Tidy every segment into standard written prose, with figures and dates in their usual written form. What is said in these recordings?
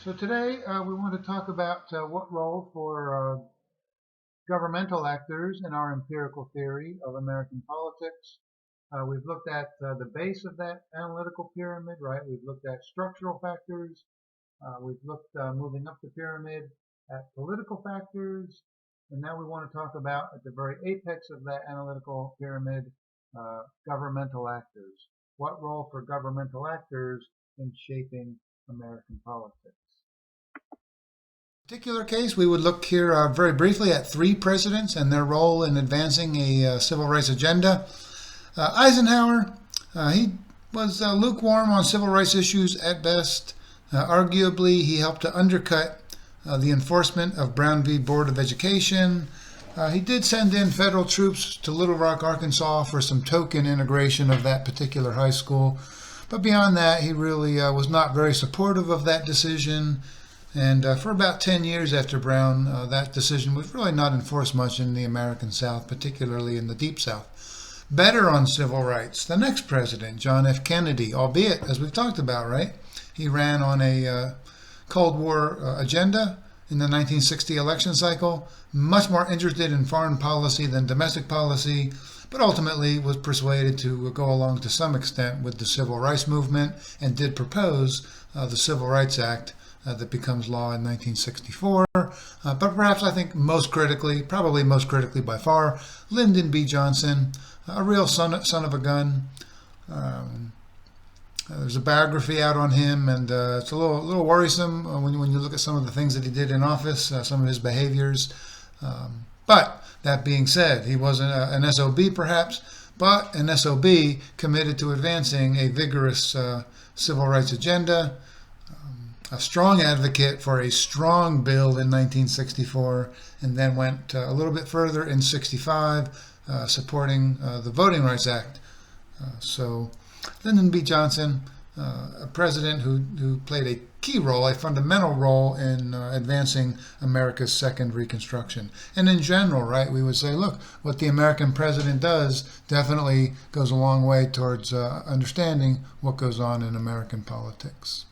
So today we want to talk about what role for governmental actors in our empirical theory of American politics. We've looked at the base of that analytical pyramid, right? We've looked at structural factors. We've looked moving up the pyramid at political factors. And now we want to talk about at the very apex of that analytical pyramid, governmental actors. What role for governmental actors in shaping American politics? Particular case, we would look here very briefly at three presidents and their role in advancing a civil rights agenda. Eisenhower, he was lukewarm on civil rights issues at best. Arguably, he helped to undercut the enforcement of Brown v. Board of Education. He did send in federal troops to Little Rock, Arkansas for some token integration of that particular high school. But beyond that, he really was not very supportive of that decision. And for about 10 years after Brown, that decision was really not enforced much in the American South, particularly in the Deep South. Better on civil rights, the next president, John F. Kennedy, albeit, as we've talked about, right? He ran on a Cold War agenda in the 1960 election cycle, much more interested in foreign policy than domestic policy, but ultimately was persuaded to go along to some extent with the civil rights movement and did propose the Civil Rights Act that becomes law in 1964. But perhaps I think most critically, probably most critically by far, Lyndon B. Johnson, a real son of a gun. There's a biography out on him, and it's a little worrisome when you look at some of the things that he did in office, some of his behaviors. But that being said, he wasn't an SOB perhaps, but an SOB committed to advancing a vigorous civil rights agenda. A strong advocate for a strong bill in 1964, and then went a little bit further in 65, supporting the Voting Rights Act. So Lyndon B. Johnson, a president who played a key role, a fundamental role in advancing America's second Reconstruction. And in general, right, we would say, look, what the American president does definitely goes a long way towards understanding what goes on in American politics.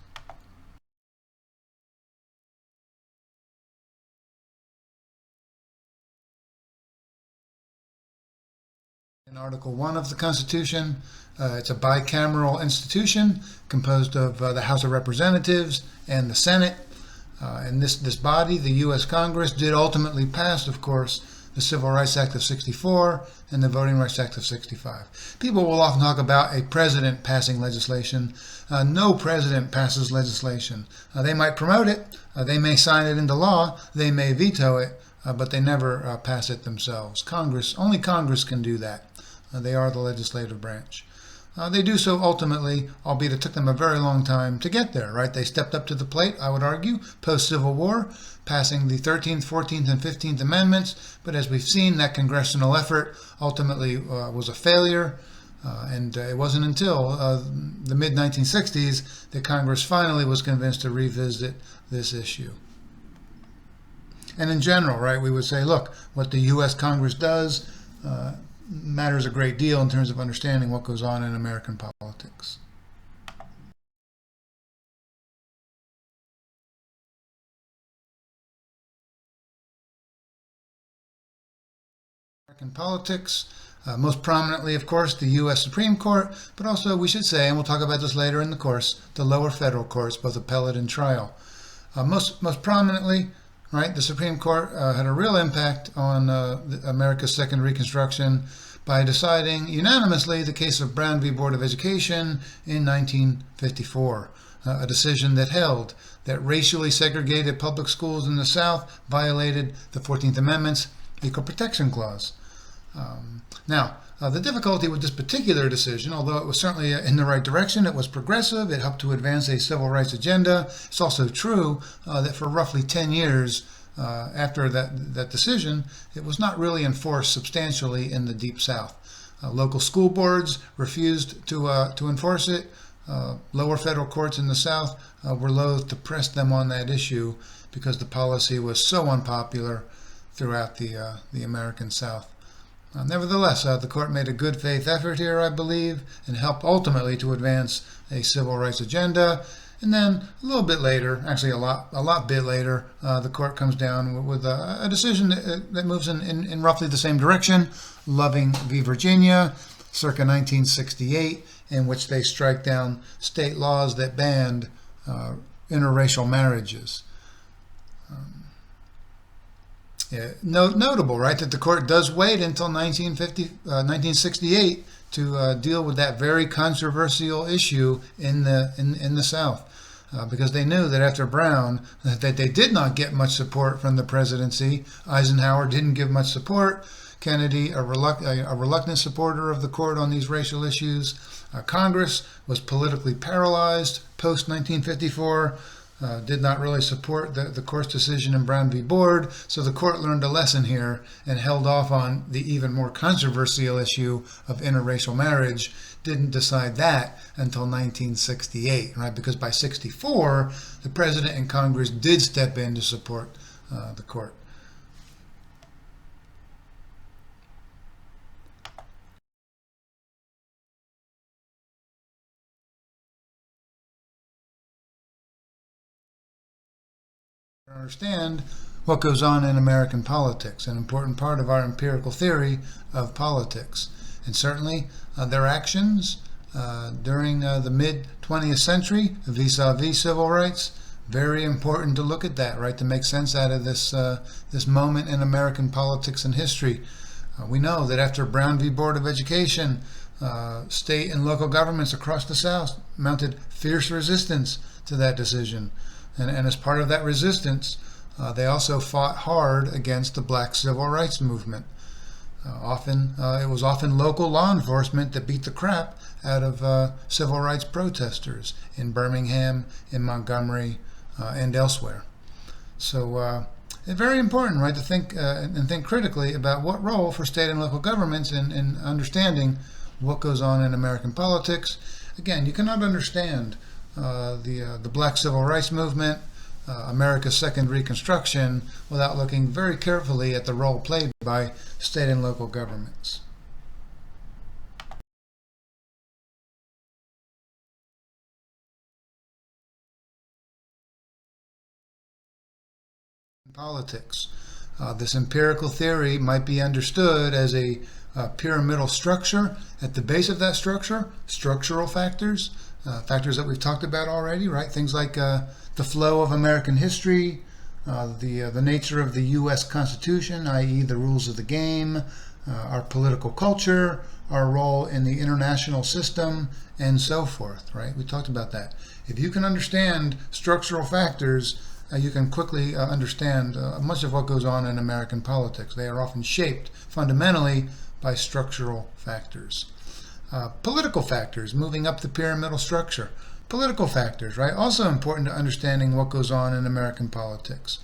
In Article 1 of the Constitution, it's a bicameral institution composed of the House of Representatives and the Senate. And this body, the U.S. Congress, did ultimately pass, of course, the Civil Rights Act of 64 and the Voting Rights Act of 65. People will often talk about a president passing legislation. No president passes legislation. They might promote it, they may sign it into law, they may veto it, but they never pass it themselves. Only Congress can do that. They are the legislative branch. They do so ultimately, albeit it took them a very long time to get there, right? They stepped up to the plate, I would argue, post-Civil War, passing the 13th, 14th, and 15th Amendments. But as we've seen, that congressional effort ultimately was a failure. And it wasn't until the mid-1960s that Congress finally was convinced to revisit this issue. And in general, right, we would say, look, what the U.S. Congress does matters a great deal in terms of understanding what goes on in American politics. American politics, most prominently, of course, the U.S. Supreme Court, but also, we should say, and we'll talk about this later in the course, the lower federal courts, both appellate and trial. Most prominently, right, the Supreme Court had a real impact on America's second Reconstruction by deciding unanimously the case of Brown v. Board of Education in 1954, a decision that held that racially segregated public schools in the South violated the 14th Amendment's Equal Protection Clause. Now, the difficulty with this particular decision, although it was certainly in the right direction, it was progressive, it helped to advance a civil rights agenda. It's also true that for roughly 10 years after that decision, it was not really enforced substantially in the Deep South. Local school boards refused to enforce it. Lower federal courts in the South were loath to press them on that issue because the policy was so unpopular throughout the American South. Nevertheless, the court made a good faith effort here, I believe, and helped ultimately to advance a civil rights agenda. And then a little bit later, actually a lot bit later, the court comes down with a decision that moves in roughly the same direction, Loving v. Virginia, circa 1968, in which they strike down state laws that banned interracial marriages. Notable, right, that the court does wait until 1968 to deal with that very controversial issue in the South, because they knew that after Brown that they did not get much support from the presidency. Eisenhower didn't give much support. Kennedy, a reluctant supporter of the court on these racial issues. Congress was politically paralyzed post 1954. Did not really support the court's decision in Brown v. Board, so the court learned a lesson here and held off on the even more controversial issue of interracial marriage. Didn't decide that until 1968, right? Because by 64, the president and Congress did step in to support the court. Understand what goes on in American politics, an important part of our empirical theory of politics. And certainly their actions during the mid-20th century vis-a-vis civil rights, very important to look at that, right, to make sense out of this moment in American politics and history. We know that after Brown v. Board of Education, state and local governments across the South mounted fierce resistance to that decision. And as part of that resistance, they also fought hard against the black civil rights movement. It was often local law enforcement that beat the crap out of civil rights protesters in Birmingham, in Montgomery, and elsewhere. So it's very important, right, to think and think critically about what role for state and local governments in understanding what goes on in American politics. Again, you cannot understand the black civil rights movement, America's second Reconstruction, without looking very carefully at the role played by state and local governments. Politics. This empirical theory might be understood as a pyramidal structure. At the base of that structure, structural factors, factors that we've talked about already, right? Things like the flow of American history, the nature of the U.S. Constitution, i.e. the rules of the game, our political culture, our role in the international system, and so forth, right? We talked about that. If you can understand structural factors, you can quickly understand much of what goes on in American politics. They are often shaped fundamentally by structural factors. Political factors, moving up the pyramidal structure. Political factors, right? Also important to understanding what goes on in American politics.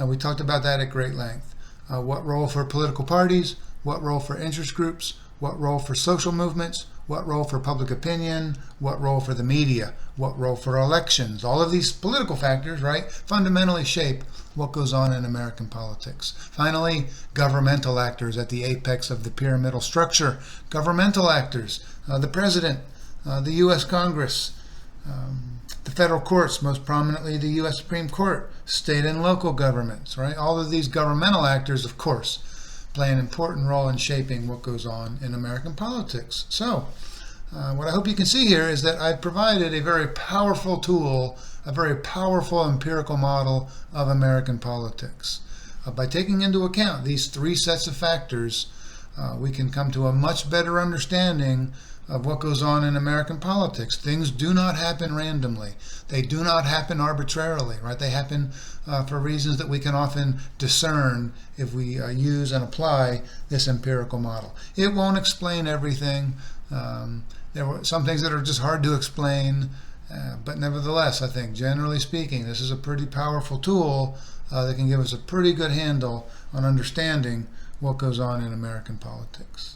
We talked about that at great length. What role for political parties? What role for interest groups? What role for social movements? What role for public opinion? What role for the media? What role for elections? All of these political factors, right, fundamentally shape what goes on in American politics. Finally, governmental actors at the apex of the pyramidal structure. Governmental actors, the president, the U.S. Congress, the federal courts, most prominently the U.S. Supreme Court, state and local governments, right? All of these governmental actors, of course, play an important role in shaping what goes on in American politics. So, what I hope you can see here is that I've provided a very powerful tool, a very powerful empirical model of American politics. By taking into account these three sets of factors, we can come to a much better understanding of what goes on in American politics. Things do not happen randomly. They do not happen arbitrarily, right? They happen for reasons that we can often discern if we use and apply this empirical model. It won't explain everything. There were some things that are just hard to explain, but nevertheless, I think, generally speaking, this is a pretty powerful tool that can give us a pretty good handle on understanding what goes on in American politics.